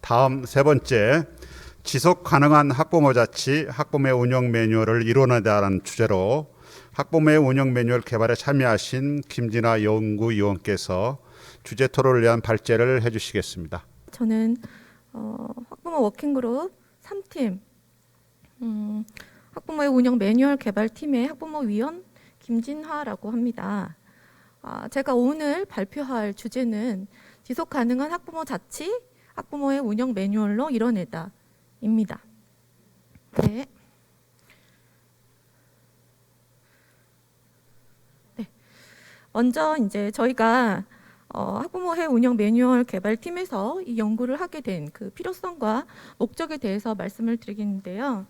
다음 세 번째, 지속 가능한 학부모 자치, 학부모의 운영 매뉴얼을 이뤄내다라는 주제로 학부모의 운영 매뉴얼 개발에 참여하신 김진아 연구위원께서 주제 토론을 위한 발제를 해주시겠습니다. 저는 학부모 워킹그룹 3팀 학부모의 운영 매뉴얼 개발팀의 학부모위원 김진화라고 합니다. 제가 오늘 발표할 주제는 지속 가능한 학부모 자치, 학부모의 운영 매뉴얼로 이뤄내다입니다. 네. 먼저 이제 저희가 학부모회 운영 매뉴얼 개발팀에서 이 연구를 하게 된 그 필요성과 목적에 대해서 말씀을 드리겠는데요.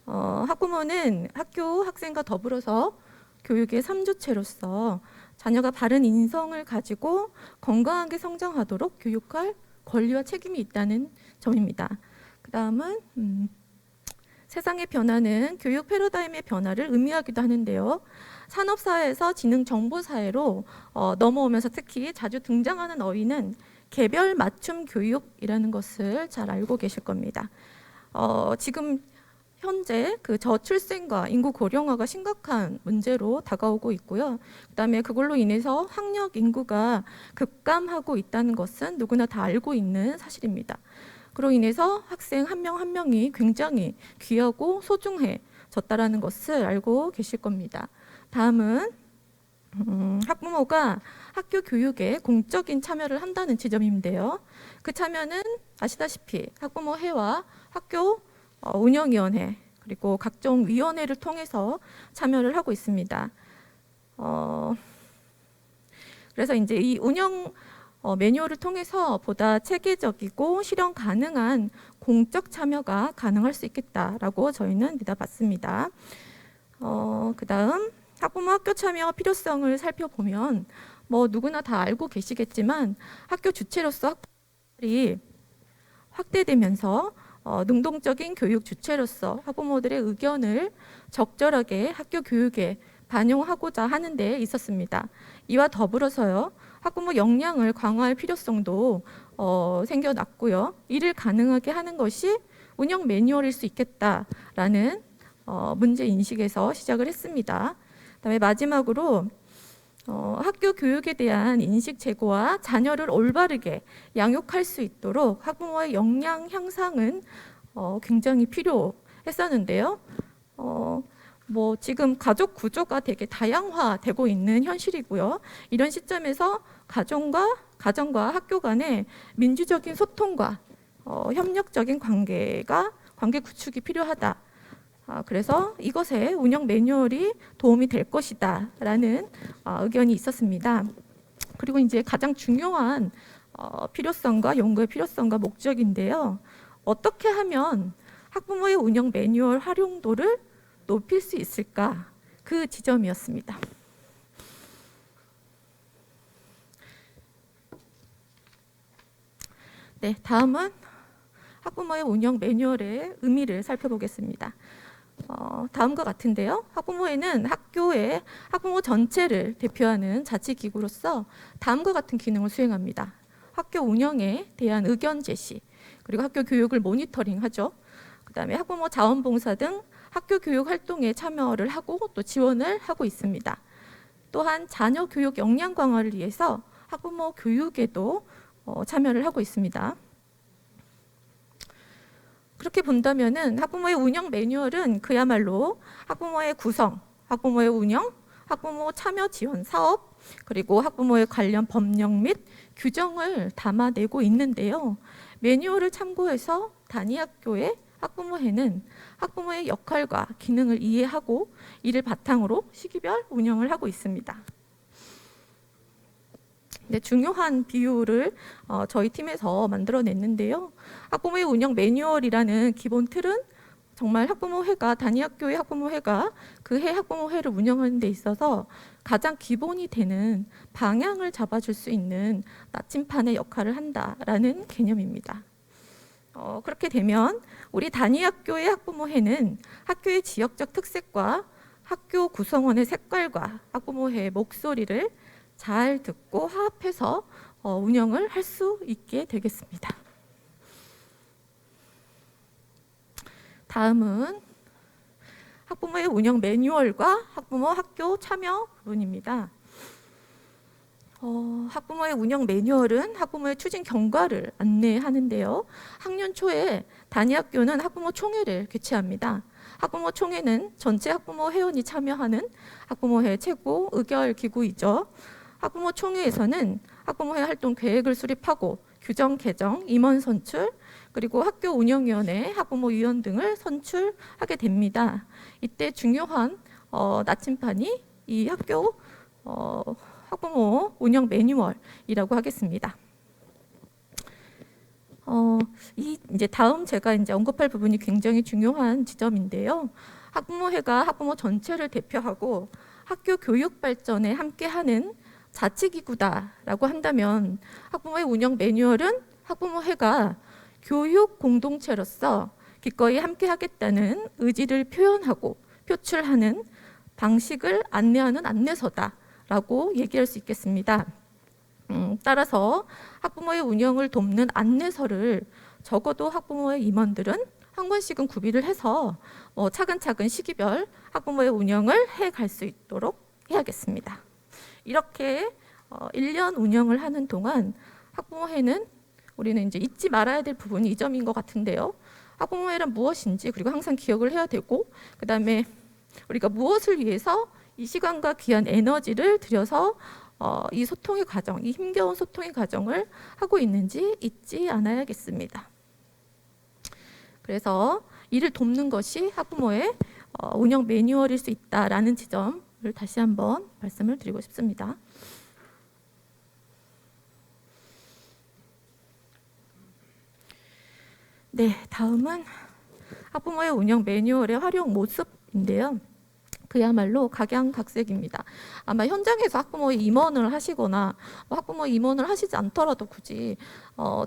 학부모는 학교, 학생과 더불어서 교육의 3주체로서 자녀가 바른 인성을 가지고 건강하게 성장하도록 교육할 권리와 책임이 있다는 점입니다. 그 다음은 세상의 변화는 교육 패러다임의 변화를 의미하기도 하는데요. 산업사회에서 지능정보사회로 넘어오면서 특히 자주 등장하는 어휘는 개별 맞춤 교육이라는 것을 잘 알고 계실 겁니다. 지금 현재 그 저출생과 인구 고령화가 심각한 문제로 다가오고 있고요. 그다음에 그걸로 인해서 학력 인구가 급감하고 있다는 것은 누구나 다 알고 있는 사실입니다. 그로 인해서 학생 한 명 한 명이 굉장히 귀하고 소중해졌다라는 것을 알고 계실 겁니다. 다음은 학부모가 학교 교육에 공적인 참여를 한다는 지점인데요. 그 참여는 아시다시피 학부모회와 학교 운영위원회 그리고 각종 위원회를 통해서 참여를 하고 있습니다. 그래서 이제 이 운영 매뉴얼을 통해서 보다 체계적이고 실현 가능한 공적 참여가 가능할 수 있겠다라고 저희는 믿어봤습니다. 그 다음 학부모 학교 참여 필요성을 살펴보면 뭐 누구나 다 알고 계시겠지만 학교 주체로서 학부모들이 확대되면서 능동적인 교육 주체로서 학부모들의 의견을 적절하게 학교 교육에 반영하고자 하는 데 있었습니다. 이와 더불어서요. 학부모 역량을 강화할 필요성도 생겨났고요. 이를 가능하게 하는 것이 운영 매뉴얼일 수 있겠다라는 문제 인식에서 시작을 했습니다. 그다음에 마지막으로 학교 교육에 대한 인식 제고와 자녀를 올바르게 양육할 수 있도록 학부모의 역량 향상은 굉장히 필요했었는데요. 뭐 지금 가족 구조가 되게 다양화되고 있는 현실이고요. 이런 시점에서 가정과 학교 간의 민주적인 소통과 협력적인 관계 구축이 필요하다. 그래서 이것에 운영 매뉴얼이 도움이 될 것이다 라는 의견이 있었습니다. 그리고 이제 가장 중요한 필요성과 연구의 필요성과 목적인데요. 어떻게 하면 학부모의 운영 매뉴얼 활용도를 높일 수 있을까? 그 지점이었습니다. 네, 다음은 학부모의 운영 매뉴얼의 의미를 살펴보겠습니다. 다음과 같은데요. 학부모회는 학교의 학부모 전체를 대표하는 자치기구로서 다음과 같은 기능을 수행합니다. 학교 운영에 대한 의견 제시, 그리고 학교 교육을 모니터링하죠. 그다음에 학부모 자원봉사 등 학교 교육 활동에 참여를 하고 또 지원을 하고 있습니다. 또한 자녀 교육 역량 강화를 위해서 학부모 교육에도 참여를 하고 있습니다. 그렇게 본다면은 학부모의 운영 매뉴얼은 그야말로 학부모의 구성, 학부모의 운영, 학부모 참여 지원 사업, 그리고 학부모의 관련 법령 및 규정을 담아내고 있는데요. 매뉴얼을 참고해서 단위 학교의 학부모회는 학부모의 역할과 기능을 이해하고 이를 바탕으로 시기별 운영을 하고 있습니다. 네, 중요한 비율을 저희 팀에서 만들어냈는데요. 학부모의 운영 매뉴얼이라는 기본 틀은 정말 학부모회가 단위 학교의 학부모회가 그 해 학부모회를 운영하는 데 있어서 가장 기본이 되는 방향을 잡아줄 수 있는 나침판의 역할을 한다라는 개념입니다. 그렇게 되면 우리 단위 학교의 학부모회는 학교의 지역적 특색과 학교 구성원의 색깔과 학부모회의 목소리를 잘 듣고 화합해서 운영을 할 수 있게 되겠습니다. 다음은 학부모의 운영 매뉴얼과 학부모 학교 참여 부분입니다. 학부모의 운영 매뉴얼은 학부모의 추진 경과를 안내하는데요. 학년 초에 단위학교는 학부모 총회를 개최합니다. 학부모 총회는 전체 학부모 회원이 참여하는 학부모회 최고 의결 기구이죠. 학부모 총회에서는 학부모회 활동 계획을 수립하고 규정 개정, 임원 선출, 그리고 학교 운영위원회, 학부모 위원 등을 선출하게 됩니다. 이때 중요한 나침판이 이 학교 학부모 운영 매뉴얼이라고 하겠습니다. 이제 다음 제가 이제 언급할 부분이 굉장히 중요한 지점인데요. 학부모회가 학부모 전체를 대표하고 학교 교육 발전에 함께하는 자치기구다라고 한다면 학부모의 운영 매뉴얼은 학부모회가 교육 공동체로서 기꺼이 함께하겠다는 의지를 표현하고 표출하는 방식을 안내하는 안내서다라고 얘기할 수 있겠습니다. 따라서 학부모의 운영을 돕는 안내서를 적어도 학부모의 임원들은 한 권씩은 구비를 해서 차근차근 시기별 학부모의 운영을 해갈 수 있도록 해야겠습니다. 이렇게 1년 운영을 하는 동안 학부모회는 우리는 이제 잊지 말아야 될 부분이 이 점인 것 같은데요. 학부모회란 무엇인지 그리고 항상 기억을 해야 되고 그 다음에 우리가 무엇을 위해서 이 시간과 귀한 에너지를 들여서 이 소통의 과정, 이 힘겨운 소통의 과정을 하고 있는지 잊지 않아야겠습니다. 그래서 이를 돕는 것이 학부모의 운영 매뉴얼일 수 있다라는 지점을 다시 한번 말씀을 드리고 싶습니다. 네, 다음은 학부모의 운영 매뉴얼의 활용 모습인데요. 그야말로 각양각색입니다. 아마 현장에서 학부모의 임원을 하시거나 학부모 임원을 하시지 않더라도 굳이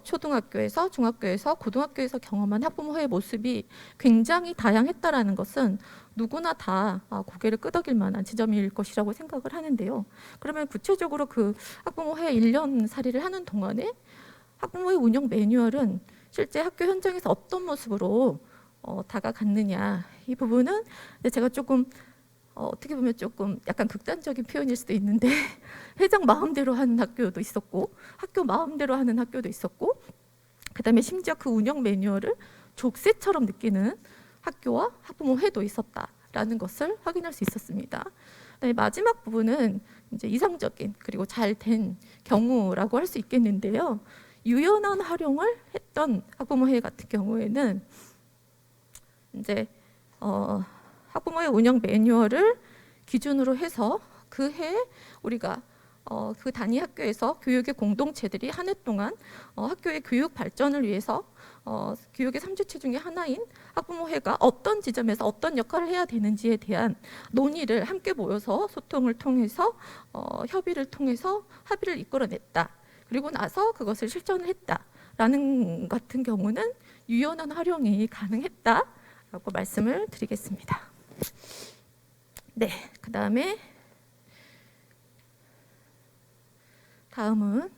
초등학교에서 중학교에서 고등학교에서 경험한 학부모의 모습이 굉장히 다양했다라는 것은 누구나 다 고개를 끄덕일 만한 지점일 것이라고 생각을 하는데요. 그러면 구체적으로 그 학부모회 1년 살이를 하는 동안에 학부모의 운영 매뉴얼은 실제 학교 현장에서 어떤 모습으로 다가갔느냐, 이 부분은 제가 조금 어떻게 보면 조금 약간 극단적인 표현일 수도 있는데 회장 마음대로 하는 학교도 있었고 학교 마음대로 하는 학교도 있었고 그다음에 심지어 그 운영 매뉴얼을 족쇄처럼 느끼는 학교와 학부모회도 있었다라는 것을 확인할 수 있었습니다. 그다음에 마지막 부분은 이제 이상적인 그리고 잘 된 경우라고 할 수 있겠는데요. 유연한 활용을 했던 학부모회 같은 경우에는 이제 학부모의 운영 매뉴얼을 기준으로 해서 그 해 우리가 그 단위 학교에서 교육의 공동체들이 한 해 동안 학교의 교육 발전을 위해서 교육의 3주체 중에 하나인 학부모회가 어떤 지점에서 어떤 역할을 해야 되는지에 대한 논의를 함께 모여서 소통을 통해서 협의를 통해서 합의를 이끌어냈다. 그리고 나서 그것을 실천을 했다라는 같은 경우는 유연한 활용이 가능했다라고 말씀을 드리겠습니다. 네, 그다음에 다음은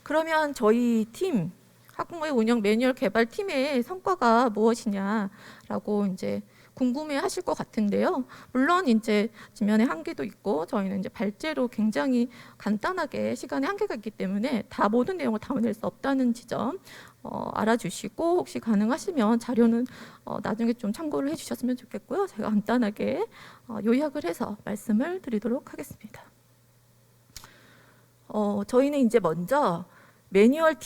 그러면 저희 팀 학부모의 운영 매뉴얼 개발 팀의 성과가 무엇이냐라고 이제 궁금해하실 것 같은데요. 물론 이제 지면에 한계도 있고 저희는 이제 발제로 굉장히 간단하게 시간에 한계가 있기 때문에 다 모든 내용을 담아낼 수 없다는 지점 알아주시고 혹시 가능하시면 자료는 나중에 좀 참고를 해주셨으면 좋겠고요. 제가 간단하게 요약을 해서 말씀을 드리도록 하겠습니다. 저희는 이제 먼저 매뉴얼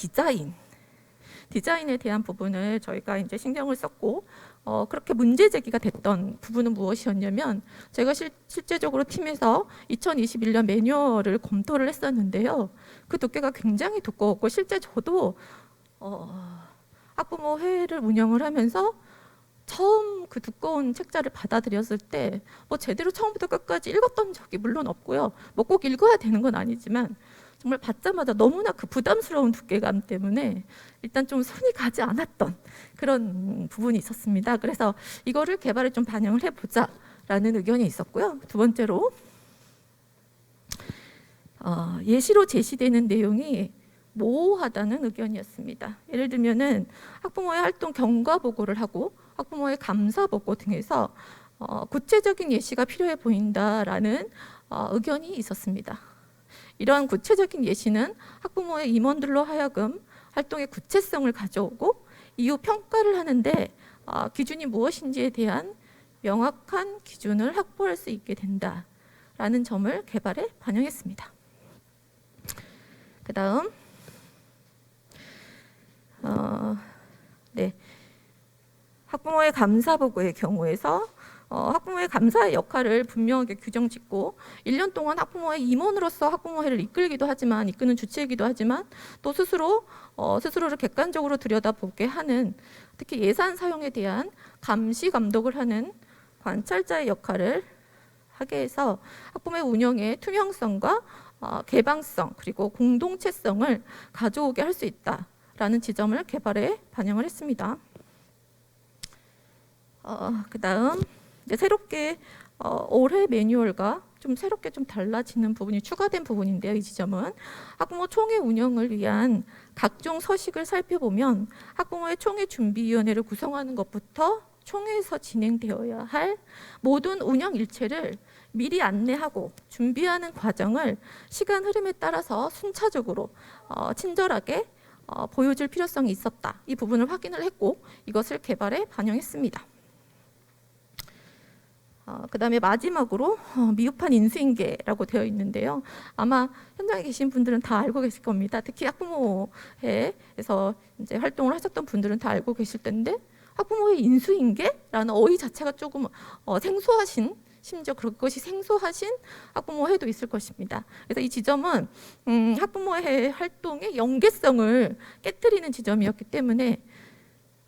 디자인에 대한 부분을 저희가 이제 신경을 썼고 그렇게 문제 제기가 됐던 부분은 무엇이었냐면 제가 실제적으로 팀에서 2021년 매뉴얼을 검토를 했었는데요. 그 두께가 굉장히 두꺼웠고 실제 저도 학부모 회를 운영을 하면서 처음 그 두꺼운 책자를 받아들였을 때 제대로 처음부터 끝까지 읽었던 적이 물론 없고요. 꼭 읽어야 되는 건 아니지만 정말 받자마자 너무나 그 부담스러운 두께감 때문에 일단 좀 손이 가지 않았던 그런 부분이 있었습니다. 그래서 이거를 개발에 좀 반영을 해보자라는 의견이 있었고요. 두 번째로 예시로 제시되는 내용이 모호하다는 의견이었습니다. 예를 들면은 학부모의 활동 경과 보고를 하고 학부모의 감사 보고 등에서 구체적인 예시가 필요해 보인다라는 의견이 있었습니다. 이러한 구체적인 예시는 학부모의 임원들로 하여금 활동의 구체성을 가져오고 이후 평가를 하는데 기준이 무엇인지에 대한 명확한 기준을 확보할 수 있게 된다라는 점을 개발에 반영했습니다. 그 다음 학부모의 감사 보고의 경우에서 학부모의 감사의 역할을 분명하게 규정짓고 1년 동안 학부모의 임원으로서 학부모회를 이끄는 주체이기도 하지만 또 스스로를 객관적으로 들여다보게 하는, 특히 예산 사용에 대한 감시 감독을 하는 관찰자의 역할을 하게 해서 학부모의 운영의 투명성과 개방성 그리고 공동체성을 가져오게 할 수 있다라는 지점을 개발에 반영을 했습니다. 그다음 새롭게 올해 매뉴얼과 새롭게 달라지는 부분이 추가된 부분인데요. 이 지점은 학부모 총회 운영을 위한 각종 서식을 살펴보면 학부모의 총회 준비위원회를 구성하는 것부터 총회에서 진행되어야 할 모든 운영 일체를 미리 안내하고 준비하는 과정을 시간 흐름에 따라서 순차적으로 친절하게 보여줄 필요성이 있었다. 이 부분을 확인을 했고 이것을 개발에 반영했습니다. 그 다음에 마지막으로 미흡한 인수인계라고 되어 있는데요. 아마 현장에 계신 분들은 다 알고 계실 겁니다. 특히 학부모회에서 이제 활동을 하셨던 분들은 다 알고 계실 텐데 학부모의 인수인계라는 어휘 자체가 조금 생소하신, 심지어 그것이 생소하신 학부모회도 있을 것입니다. 그래서 이 지점은 학부모회 활동의 연계성을 깨뜨리는 지점이었기 때문에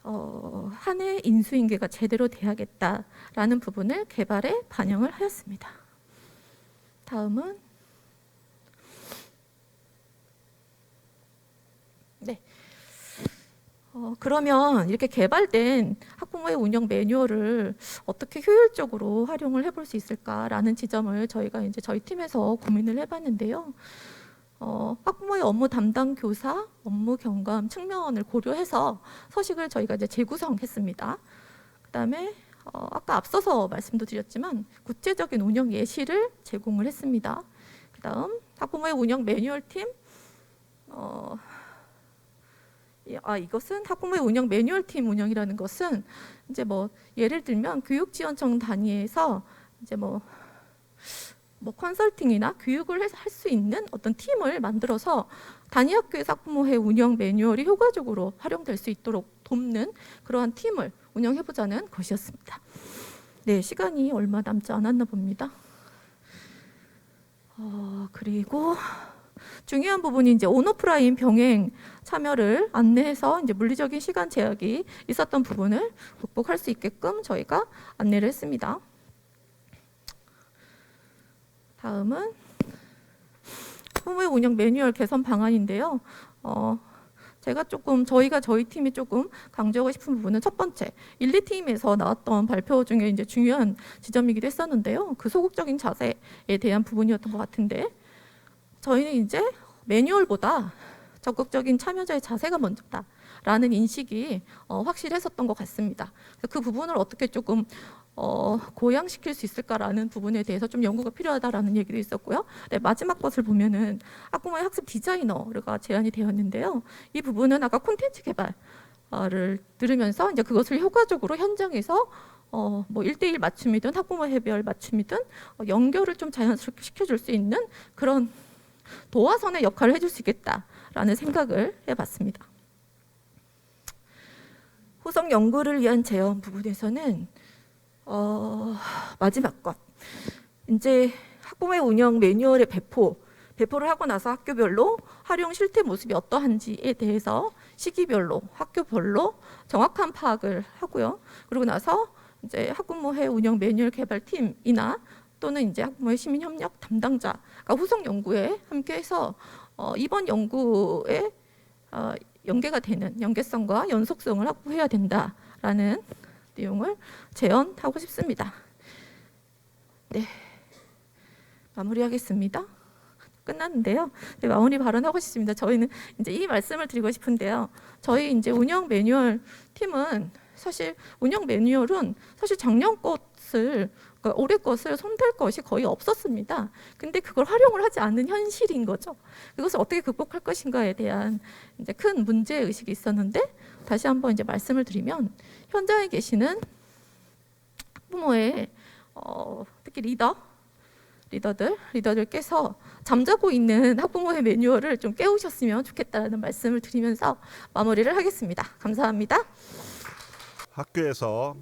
한 해 인수인계가 제대로 돼야겠다라는 부분을 개발에 반영을 하였습니다. 다음은 그러면 이렇게 개발된 학부모의 운영 매뉴얼을 어떻게 효율적으로 활용을 해볼 수 있을까라는 지점을 저희가 이제 저희 팀에서 고민을 해봤는데요. 학부모의 업무 담당 교사, 업무 경감 측면을 고려해서 서식을 저희가 이제 재구성했습니다. 그다음에 아까 앞서서 말씀도 드렸지만 구체적인 운영 예시를 제공을 했습니다. 그다음 학부모의 운영 매뉴얼팀, 이것은 학부모의 운영 매뉴얼팀 운영이라는 것은 이제 예를 들면 교육지원청 단위에서 이제 컨설팅이나 교육을 할 수 있는 어떤 팀을 만들어서 단위 학교에서 학부모회 운영 매뉴얼이 효과적으로 활용될 수 있도록 돕는 그러한 팀을 운영해보자는 것이었습니다. 네, 시간이 얼마 남지 않았나 봅니다. 그리고 중요한 부분이 이제 온오프라인 병행 참여를 안내해서 이제 물리적인 시간 제약이 있었던 부분을 극복할 수 있게끔 저희가 안내를 했습니다. 다음은 학부모의 운영 매뉴얼 개선 방안인데요. 저희가 저희 팀이 조금 강조하고 싶은 부분은 첫 번째, 1, 2팀에서 나왔던 발표 중에 이제 중요한 지점이기도 했었는데요. 그 소극적인 자세에 대한 부분이었던 것 같은데 저희는 이제 매뉴얼보다 적극적인 참여자의 자세가 먼저다라는 인식이 확실했었던 것 같습니다. 그 부분을 어떻게 조금 고양시킬 수 있을까라는 부분에 대해서 좀 연구가 필요하다라는 얘기도 있었고요. 네, 마지막 것을 보면은 학부모의 학습 디자이너가 제안이 되었는데요. 이 부분은 아까 콘텐츠 개발을 들으면서 이제 그것을 효과적으로 현장에서 1대1 맞춤이든 학부모 해별 맞춤이든 연결을 좀 자연스럽게 시켜줄 수 있는 그런 도화선의 역할을 해줄 수 있겠다라는 생각을 해봤습니다. 후속 연구를 위한 제언 부분에서는 마지막 것, 이제 학부모의 운영 매뉴얼의 배포를 하고 나서 학교별로 활용 실태 모습이 어떠한지에 대해서 시기별로, 학교별로 정확한 파악을 하고요. 그러고 나서 이제 학부모회 운영 매뉴얼 개발팀이나 또는 이제 학부모의 시민협력 담당자가 후속 연구에 함께해서 이번 연구에 연계가 되는 연계성과 연속성을 확보해야 된다라는 내용을 제언하고 싶습니다. 네, 마무리하겠습니다. 끝났는데요. 네, 마무리 발언하고 싶습니다. 저희는 이제 이 말씀을 드리고 싶은데요. 저희 이제 운영 매뉴얼 팀은 사실 운영 매뉴얼은 사실 작년 것을 그러니까 올해 것을 손댈 것이 거의 없었습니다. 근데 그걸 활용을 하지 않는 현실인 거죠. 그것을 어떻게 극복할 것인가에 대한 이제 큰 문제 의식이 있었는데 다시 한번 이제 말씀을 드리면 현장에 계시는 학부모의 특히 리더들께서 잠자고 있는 학부모의 매뉴얼을 좀 깨우셨으면 좋겠다는 말씀을 드리면서 마무리를 하겠습니다. 감사합니다. 학교에서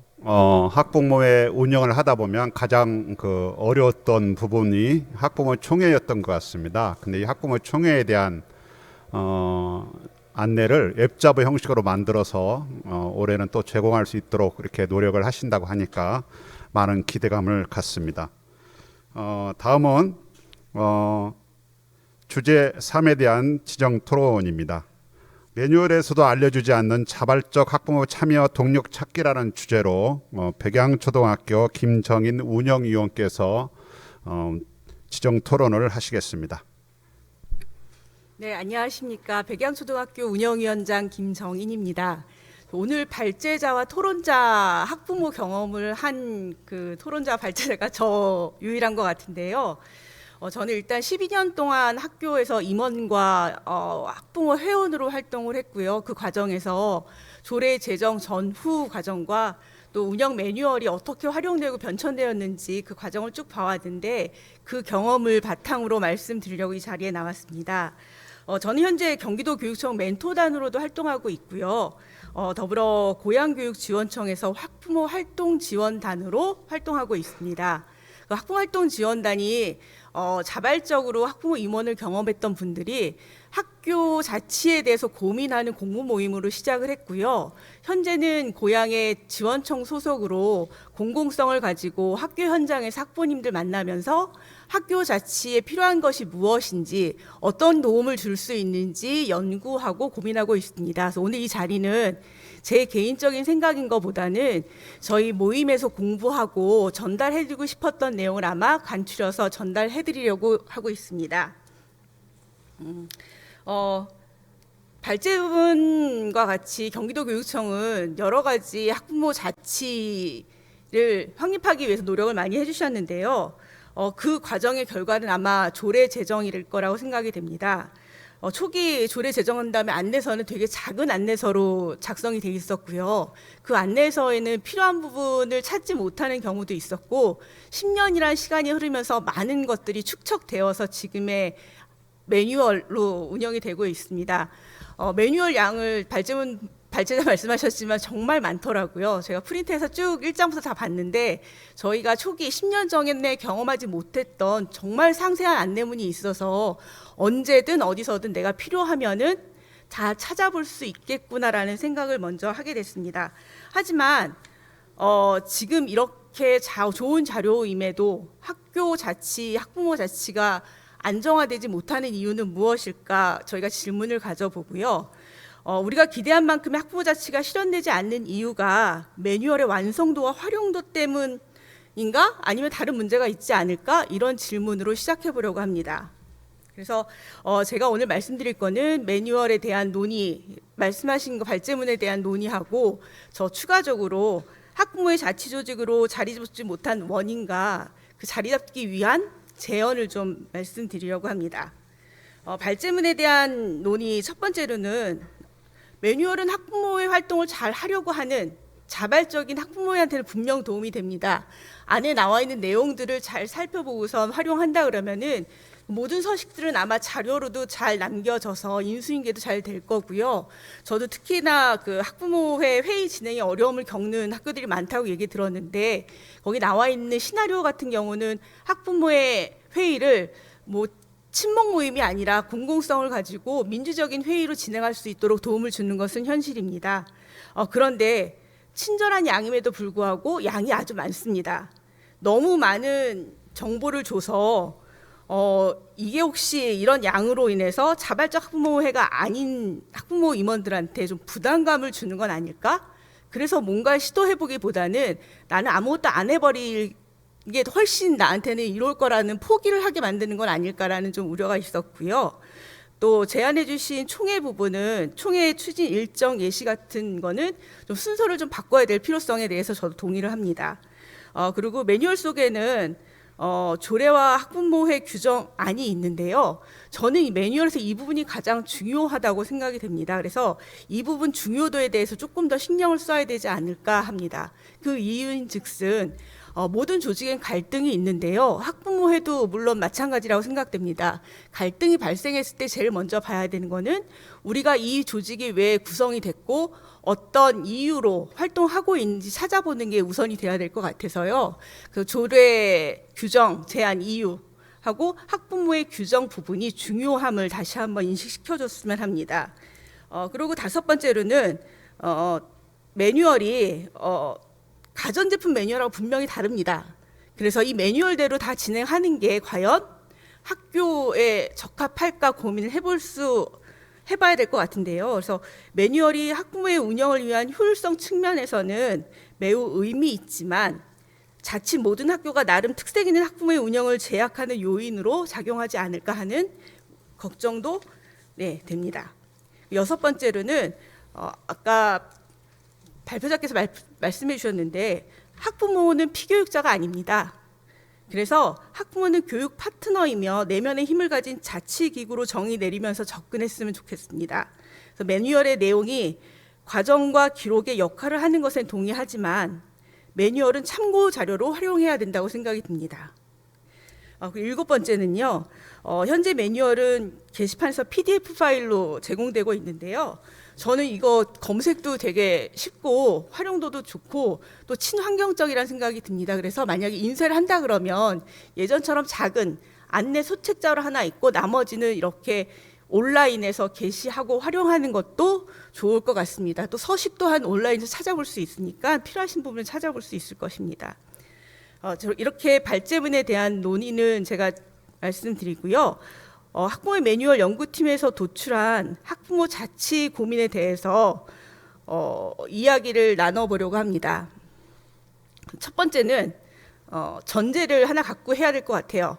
학부모회 운영을 하다 보면 가장 어려웠던 부분이 학부모 총회였던 것 같습니다. 근데 이 학부모 총회에 대한 안내를 웹자보 형식으로 만들어서 올해는 또 제공할 수 있도록 이렇게 노력을 하신다고 하니까 많은 기대감을 갖습니다. 다음은 주제 3에 대한 지정 토론입니다. 매뉴얼에서도 알려주지 않는 자발적 학부모 참여 동력 찾기라는 주제로 백양초등학교 김정인 운영위원께서 지정 토론을 하시겠습니다. 네, 안녕하십니까. 백양초등학교 운영위원장 김정인입니다. 오늘 발제자와 토론자 학부모 경험을 한 그 토론자 발제자가 저 유일한 것 같은데요. 저는 일단 12년 동안 학교에서 임원과 학부모 회원으로 활동을 했고요. 그 과정에서 조례 제정 전후 과정과 또 운영 매뉴얼이 어떻게 활용되고 변천되었는지 그 과정을 쭉 봐왔는데 그 경험을 바탕으로 말씀드리려고 이 자리에 나왔습니다. 저는 현재 경기도 교육청 멘토단으로도 활동하고 있고요. 더불어 고양교육지원청에서 학부모 활동 지원단으로 활동하고 있습니다. 그 학부모 활동 지원단이 자발적으로 학부모 임원을 경험했던 분들이 학교 자치에 대해서 고민하는 공부 모임으로 시작을 했고요. 현재는 고양의 지원청 소속으로 공공성을 가지고 학교 현장에서 학부모님들 만나면서 학교 자치에 필요한 것이 무엇인지 어떤 도움을 줄 수 있는지 연구하고 고민하고 있습니다. 그래서 오늘 이 자리는 제 개인적인 생각인 것보다는 저희 모임에서 공부하고 전달해드리고 싶었던 내용을 아마 간추려서 전달해드리려고 하고 있습니다. 발제문과 같이 경기도교육청은 여러 가지 학부모 자치를 확립하기 위해서 노력을 많이 해주셨는데요. 그 과정의 결과는 아마 조례 제정일 거라고 생각이 됩니다. 초기 조례 제정한 다음에 안내서는 되게 작은 안내서로 작성이 돼 있었고요. 그 안내서에는 필요한 부분을 찾지 못하는 경우도 있었고 10년이라는 시간이 흐르면서 많은 것들이 축적되어서 지금의 매뉴얼로 운영이 되고 있습니다. 매뉴얼 양을 발제자 말씀하셨지만 정말 많더라고요. 제가 프린트해서 쭉 1장부터 다 봤는데 저희가 초기 10년 전에 경험하지 못했던 정말 상세한 안내문이 있어서 언제든 어디서든 내가 필요하면은 다 찾아볼 수 있겠구나라는 생각을 먼저 하게 됐습니다. 하지만 지금 이렇게 좋은 자료임에도 학교 자치, 학부모 자치가 안정화되지 못하는 이유는 무엇일까 저희가 질문을 가져보고요. 우리가 기대한 만큼의 학부모 자치가 실현되지 않는 이유가 매뉴얼의 완성도와 활용도 때문인가? 아니면 다른 문제가 있지 않을까? 이런 질문으로 시작해 보려고 합니다. 그래서 제가 오늘 말씀드릴 거는 매뉴얼에 대한 논의, 말씀하신 거 발제문에 대한 논의하고 저 추가적으로 학부모의 자치조직으로 자리 잡지 못한 원인과 그 자리 잡기 위한 제언을 좀 말씀드리려고 합니다. 발제문에 대한 논의 첫 번째로는 매뉴얼은 학부모의 활동을 잘 하려고 하는 자발적인 학부모한테는 분명 도움이 됩니다. 안에 나와 있는 내용들을 잘 살펴보고선 활용한다 그러면은 모든 서식들은 아마 자료로도 잘 남겨져서 인수인계도 잘 될 거고요. 저도 특히나 그 학부모회 회의 진행에 어려움을 겪는 학교들이 많다고 얘기 들었는데 거기 나와 있는 시나리오 같은 경우는 학부모의 회의를 친목 모임이 아니라 공공성을 가지고 민주적인 회의로 진행할 수 있도록 도움을 주는 것은 현실입니다. 그런데 친절한 양임에도 불구하고 양이 아주 많습니다. 너무 많은 정보를 줘서 이게 혹시 이런 양으로 인해서 자발적 학부모회가 아닌 학부모 임원들한테 좀 부담감을 주는 건 아닐까? 그래서 뭔가 시도해보기보다는 나는 아무것도 안 해버릴 이게 훨씬 나한테는 이로울 거라는 포기를 하게 만드는 건 아닐까라는 좀 우려가 있었고요. 또 제안해 주신 총회 부분은 총회 추진 일정 예시 같은 거는 좀 순서를 좀 바꿔야 될 필요성에 대해서 저도 동의를 합니다. 그리고 매뉴얼 속에는 조례와 학부모회 규정안이 있는데요. 저는 이 매뉴얼에서 이 부분이 가장 중요하다고 생각이 됩니다. 그래서 이 부분 중요도에 대해서 조금 더 신경을 써야 되지 않을까 합니다. 그 이유인즉슨 모든 조직엔 갈등이 있는데요. 학부모회도 물론 마찬가지라고 생각됩니다. 갈등이 발생했을 때 제일 먼저 봐야 되는 거는 우리가 이 조직이 왜 구성이 됐고 어떤 이유로 활동하고 있는지 찾아보는 게 우선이 돼야 될 것 같아서요. 그 조례 규정 제안 이유하고 학부모의 규정 부분이 중요함을 다시 한번 인식시켜줬으면 합니다. 그리고 다섯 번째로는 매뉴얼이 가전제품 매뉴얼하고 분명히 다릅니다. 그래서 이 매뉴얼대로 다 진행하는 게 과연 학교에 적합할까 고민을 해봐야 될 것 같은데요. 그래서 매뉴얼이 학부모의 운영을 위한 효율성 측면에서는 매우 의미 있지만 자칫 모든 학교가 나름 특색 있는 학부모의 운영을 제약하는 요인으로 작용하지 않을까 하는 걱정도 됩니다. 여섯 번째로는 아까 발표자께서 말씀해 주셨는데 학부모는 피교육자가 아닙니다. 그래서 학부모는 교육 파트너이며 내면의 힘을 가진 자치기구로 정의 내리면서 접근했으면 좋겠습니다. 그래서 매뉴얼의 내용이 과정과 기록의 역할을 하는 것엔 동의하지만 매뉴얼은 참고 자료로 활용해야 된다고 생각이 듭니다. 일곱 번째는요. 현재 매뉴얼은 게시판에서 PDF 파일로 제공되고 있는데요. 저는 이거 검색도 되게 쉽고 활용도도 좋고 또 친환경적이라는 생각이 듭니다. 그래서 만약에 인쇄를 한다 그러면 예전처럼 작은 안내 소책자로 하나 있고 나머지는 이렇게 온라인에서 게시하고 활용하는 것도 좋을 것 같습니다. 또 서식 또한 온라인에서 찾아볼 수 있으니까 필요하신 부분을 찾아볼 수 있을 것입니다. 이렇게 발제문에 대한 논의는 제가 말씀드리고요. 학부모의 매뉴얼 연구팀에서 도출한 학부모 자치 고민에 대해서 이야기를 나눠보려고 합니다. 첫 번째는 전제를 하나 갖고 해야 될 것 같아요.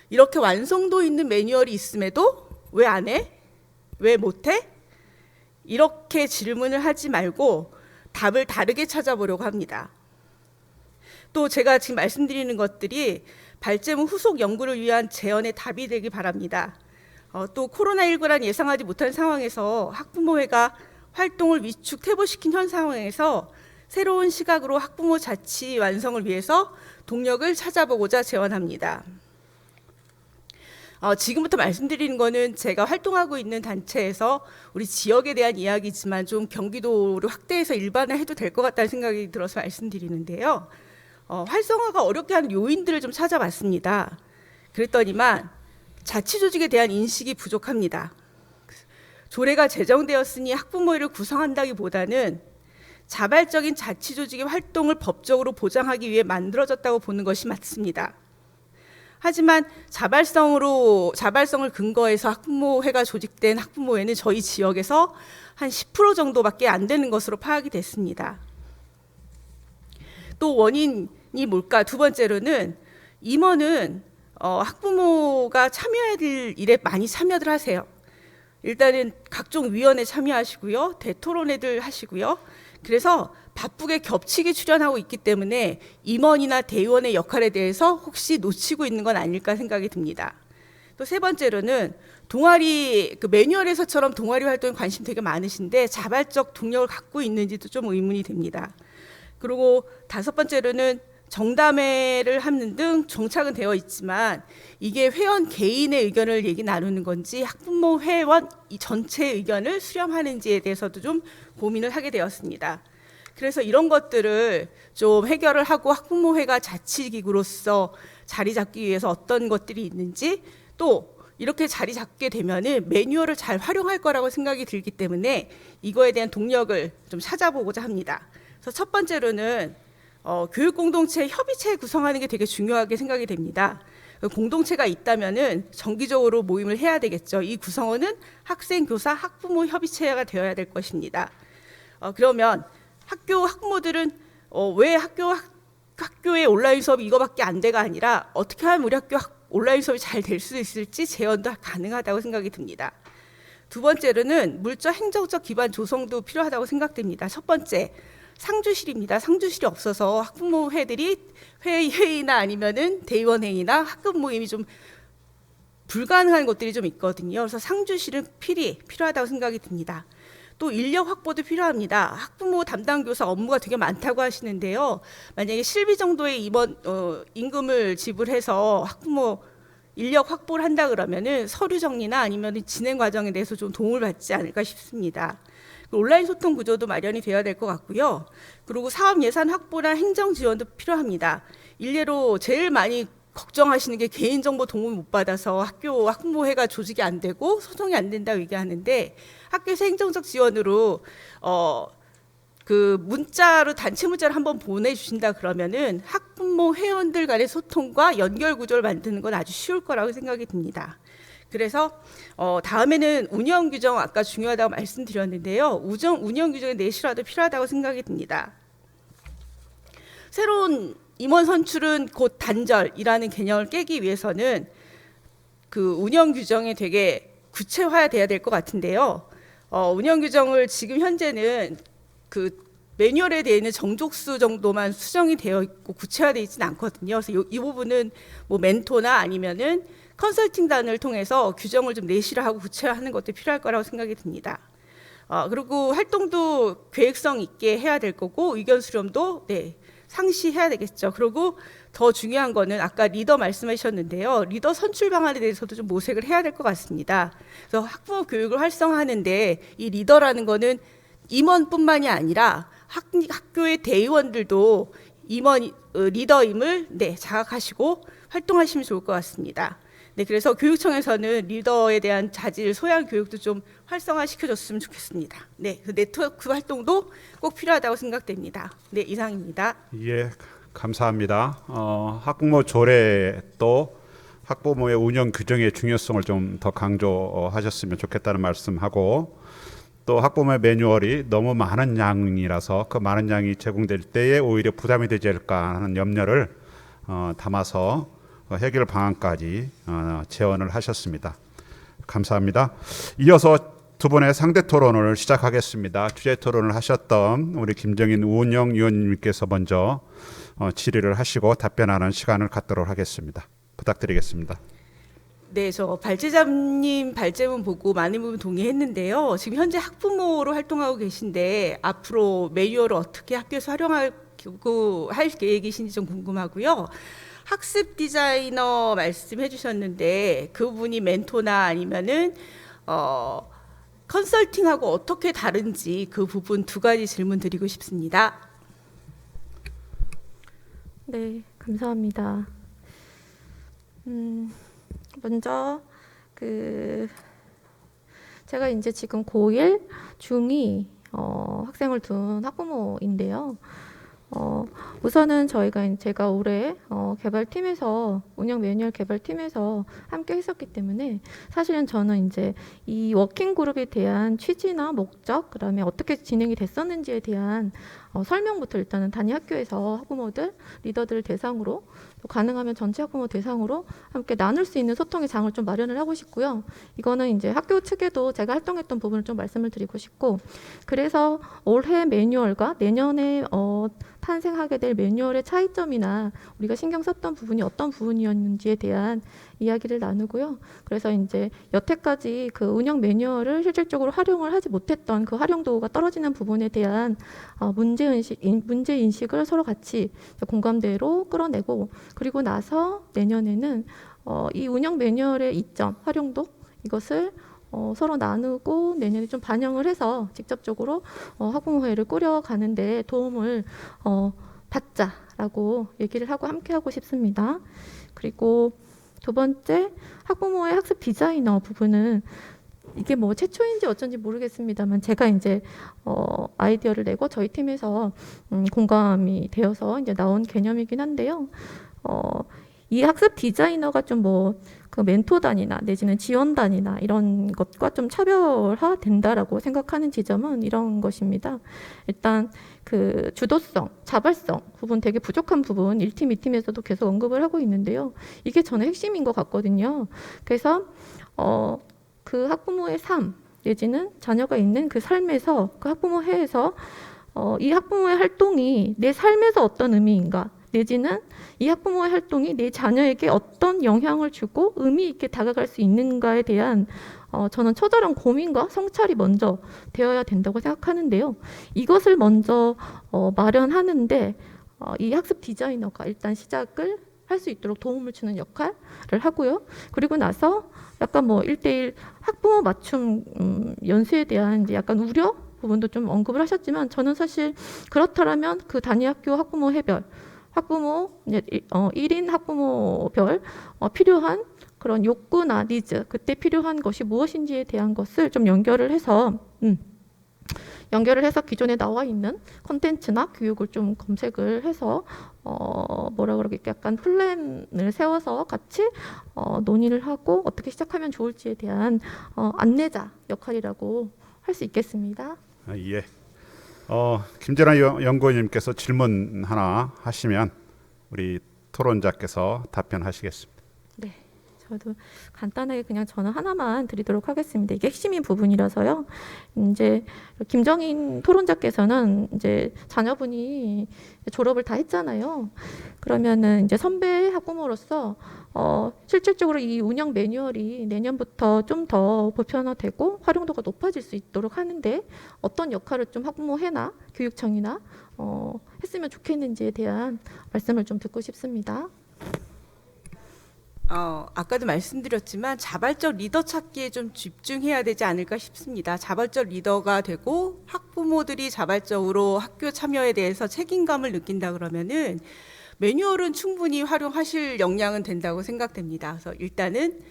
이렇게 완성도 있는 매뉴얼이 있음에도 왜 안 해? 왜 못해? 이렇게 질문을 하지 말고 답을 다르게 찾아보려고 합니다. 또 제가 지금 말씀드리는 것들이 발제문 후속 연구를 위한 제언의 답이 되기 바랍니다. 또 코로나19란 예상하지 못한 상황에서 학부모회가 활동을 위축 퇴보시킨 현 상황에서 새로운 시각으로 학부모 자치 완성을 위해서 동력을 찾아보고자 제언합니다. 지금부터 말씀드리는 거는 제가 활동하고 있는 단체에서 우리 지역에 대한 이야기지만 좀 경기도를 확대해서 일반화해도 될 것 같다는 생각이 들어서 말씀드리는데요. 활성화가 어렵게 하는 요인들을 좀 찾아봤습니다. 그랬더니만 자치조직에 대한 인식이 부족합니다. 조례가 제정되었으니 학부모회를 구성한다기보다는 자발적인 자치조직의 활동을 법적으로 보장하기 위해 만들어졌다고 보는 것이 맞습니다. 하지만 자발성을 근거해서 학부모회가 조직된 학부모회는 저희 지역에서 한 10% 정도밖에 안 되는 것으로 파악이 됐습니다. 또 원인이 뭘까? 두 번째로는 임원은 학부모가 참여해야 될 일에 많이 참여들 하세요. 일단은 각종 위원회 참여하시고요. 대토론회들 하시고요. 그래서 바쁘게 겹치게 출연하고 있기 때문에 임원이나 대의원의 역할에 대해서 혹시 놓치고 있는 건 아닐까 생각이 듭니다. 또 세 번째로는 동아리, 매뉴얼에서처럼 동아리 활동에 관심 되게 많으신데 자발적 동력을 갖고 있는지도 좀 의문이 됩니다. 그리고 다섯 번째로는 정담회를 하는 등 정착은 되어 있지만 이게 회원 개인의 의견을 얘기 나누는 건지 학부모 회원 이 전체의 의견을 수렴하는지에 대해서도 좀 고민을 하게 되었습니다. 그래서 이런 것들을 좀 해결을 하고 학부모회가 자치기구로서 자리 잡기 위해서 어떤 것들이 있는지 또 이렇게 자리 잡게 되면은 매뉴얼을 잘 활용할 거라고 생각이 들기 때문에 이거에 대한 동력을 좀 찾아보고자 합니다. 그래서 첫 번째로는 교육 공동체 협의체 구성하는 게 되게 중요하게 생각이 됩니다. 공동체가 있다면은 정기적으로 모임을 해야 되겠죠. 이 구성원은 학생, 교사, 학부모 협의체가 되어야 될 것입니다. 그러면 학부모들은 왜 학교 학교의 온라인 수업이 이거밖에 안 돼가 아니라 어떻게 하면 우리 학교 온라인 수업이 잘 될 수 있을지 재현도 가능하다고 생각이 듭니다. 두 번째로는 물적 행정적 기반 조성도 필요하다고 생각됩니다. 첫 번째, 상주실입니다. 상주실이 없어서 학부모 회들이 회의나 아니면은 대의원 회의나 학급 모임이 좀 불가능한 것들이 좀 있거든요. 그래서 상주실은 필요하다고 생각이 듭니다. 또 인력 확보도 필요합니다. 학부모 담당 교사 업무가 되게 많다고 하시는데요. 만약에 실비 정도의 임금을 지불해서 학부모 인력 확보를 한다 그러면은 서류 정리나 아니면 진행 과정에 대해서 좀 도움을 받지 않을까 싶습니다. 온라인 소통 구조도 마련이 되어야 될 것 같고요. 그리고 사업 예산 확보나 행정 지원도 필요합니다. 일례로 제일 많이 걱정하시는 게 개인정보 동의 못 받아서 학부모회가 조직이 안 되고 소통이 안 된다고 얘기하는데, 학교에서 행정적 지원으로 그 문자로 단체 문자를 한번 보내주신다 그러면은 학부모 회원들 간의 소통과 연결 구조를 만드는 건 아주 쉬울 거라고 생각이 듭니다. 그래서 다음에는 운영 규정, 아까 중요하다고 말씀드렸는데요. 운영 규정의 내실화도 필요하다고 생각이 듭니다. 새로운 임원 선출은 곧 단절이라는 개념을 깨기 위해서는 그 운영 규정이 되게 구체화돼야 될 것 같은데요. 운영 규정을 지금 현재는 그 매뉴얼에 되어 있는 정족수 정도만 수정이 되어 있고 구체화되어 있지는 않거든요. 그래서 이 부분은 뭐 멘토나 아니면은 컨설팅단을 통해서 규정을 좀 내실화하고 구체화하는 것도 필요할 거라고 생각이 듭니다. 그리고 활동도 계획성 있게 해야 될 거고 의견 수렴도 상시해야 되겠죠. 그리고 더 중요한 거는 아까 리더 말씀하셨는데요. 리더 선출 방안에 대해서도 좀 모색을 해야 될 것 같습니다. 그래서 학부모 교육을 활성화하는데 이 리더라는 거는 임원뿐만이 아니라 학교의 대의원들도 리더임을 자각하시고 활동하시면 좋을 것 같습니다. 그래서 교육청에서는 리더에 대한 자질, 소양 교육도 좀 활성화시켜줬으면 좋겠습니다. 그 네트워크 활동도 꼭 필요하다고 생각됩니다. 이상입니다. 예, 감사합니다. 학부모 조례 또 학부모의 운영 규정의 중요성을 좀 더 강조하셨으면 좋겠다는 말씀하고, 또 학부모의 매뉴얼이 너무 많은 양이라서 그 많은 양이 제공될 때에 오히려 부담이 되지 않을까 하는 염려를 담아서 해결 방안까지 제언을 하셨습니다. 감사합니다. 이어서 두 분의 상대 토론을 시작하겠습니다. 주제 토론을 하셨던 우리 김정인 운영위원님께서 먼저 질의를 하시고 답변하는 시간을 갖도록 하겠습니다. 부탁드리겠습니다. 저 발제자님 발제문 보고 많은 부분 동의했는데요. 지금 현재 학부모로 활동하고 계신데 앞으로 매뉴얼을 어떻게 학교에서 활용하고 할 계획이신지 좀 궁금하고요. 학습 디자이너 말씀해 주셨는데 그 부분이 멘토나 아니면은 컨설팅하고 어떻게 다른지 그 부분 두 가지 질문 드리고 싶습니다. 네, 감사합니다. 먼저 제가 이제 지금 고1, 중2 학생을 둔 학부모인데요. 우선은 제가 올해 개발팀에서 운영 매뉴얼 개발팀에서 함께 했었기 때문에 사실은 저는 이제 이 워킹 그룹에 대한 취지나 목적, 그다음에 어떻게 진행이 됐었는지에 대한 설명부터 일단은 단위 학교에서 학부모들, 리더들 대상으로, 가능하면 전체 학부모 대상으로 함께 나눌 수 있는 소통의 장을 좀 마련을 하고 싶고요. 이거는 이제 학교 측에도 제가 활동했던 부분을 좀 말씀을 드리고 싶고, 그래서 올해 매뉴얼과 내년에 탄생하게 될 매뉴얼의 차이점이나 우리가 신경 썼던 부분이 어떤 부분이었는지에 대한 이야기를 나누고요. 그래서 이제 여태까지 그 운영 매뉴얼을 실질적으로 활용을 하지 못했던 그 활용도가 떨어지는 부분에 대한 문제 인식을 서로 같이 공감대로 끌어내고, 그리고 나서 내년에는 이 운영 매뉴얼의 이점, 활용도, 이것을 서로 나누고 내년에 좀 반영을 해서 직접적으로 학부모회를 꾸려가는데 도움을 받자라고 얘기를 하고 함께 하고 싶습니다. 그리고 두 번째, 학부모의 학습 디자이너 부분은 이게 뭐 최초인지 어쩐지 모르겠습니다만 제가 이제 아이디어를 내고 저희 팀에서 공감이 되어서 이제 나온 개념이긴 한데요. 이 학습 디자이너가 좀 뭐 그 멘토단이나 내지는 지원단이나 이런 것과 좀 차별화된다라고 생각하는 지점은 이런 것입니다. 일단 그 주도성, 자발성 부분 되게 부족한 부분 1팀, 2팀에서도 계속 언급을 하고 있는데요. 이게 저는 핵심인 것 같거든요. 그래서 그 학부모의 삶 내지는 자녀가 있는 그 삶에서 그 학부모 해에서 이 학부모의 활동이 내 삶에서 어떤 의미인가 내지는 이 학부모의 활동이 내 자녀에게 어떤 영향을 주고 의미 있게 다가갈 수 있는가에 대한 저는 처절한 고민과 성찰이 먼저 되어야 된다고 생각하는데요. 이것을 먼저 마련하는데 이 학습 디자이너가 일단 시작을 할 수 있도록 도움을 주는 역할을 하고요. 그리고 나서 약간 뭐 1대1 학부모 맞춤 연수에 대한 이제 약간 우려 부분도 좀 언급을 하셨지만 저는 사실 그렇다면 그 단위 학교 학부모 해별 학부모 1인 학부모별 필요한 그런 욕구나 니즈 그때 필요한 것이 무엇인지에 대한 것을 좀 연결을 해서 기존에 나와 있는 콘텐츠나 교육을 좀 검색을 해서 뭐라 그러겠게 약간 플랜을 세워서 같이 논의를 하고 어떻게 시작하면 좋을지에 대한 안내자 역할이라고 할 수 있겠습니다. 예. 김진아 연구원님께서 질문 하나 하시면 우리 토론자께서 답변하시겠습니다. 네, 저도 간단하게 그냥 저는 하나만 드리도록 하겠습니다. 이게 핵심인 부분이라서요. 이제 김정인 토론자께서는 이제 자녀분이 졸업을 다 했잖아요. 그러면은 이제 선배 학부모로서 실질적으로 이 운영 매뉴얼이 내년부터 좀 더 보편화되고 활용도가 높아질 수 있도록 하는데 어떤 역할을 좀 학부모회나 교육청이나 했으면 좋겠는지에 대한 말씀을 좀 듣고 싶습니다. 아까도 말씀드렸지만 자발적 리더 찾기에 좀 집중해야 되지 않을까 싶습니다. 자발적 리더가 되고 학부모들이 자발적으로 학교 참여에 대해서 책임감을 느낀다 그러면은 매뉴얼은 충분히 활용하실 역량은 된다고 생각됩니다. 그래서 일단은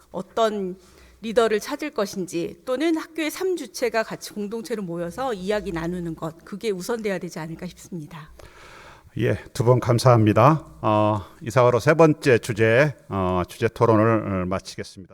어떤 리더를 찾을 것인지 또는 학교의 3주체가 같이 공동체로 모여서 이야기 나누는 것 그게 우선돼야 되지 않을까 싶습니다. 예, 두 분 감사합니다. 이상으로 세 번째 주제 토론을 마치겠습니다.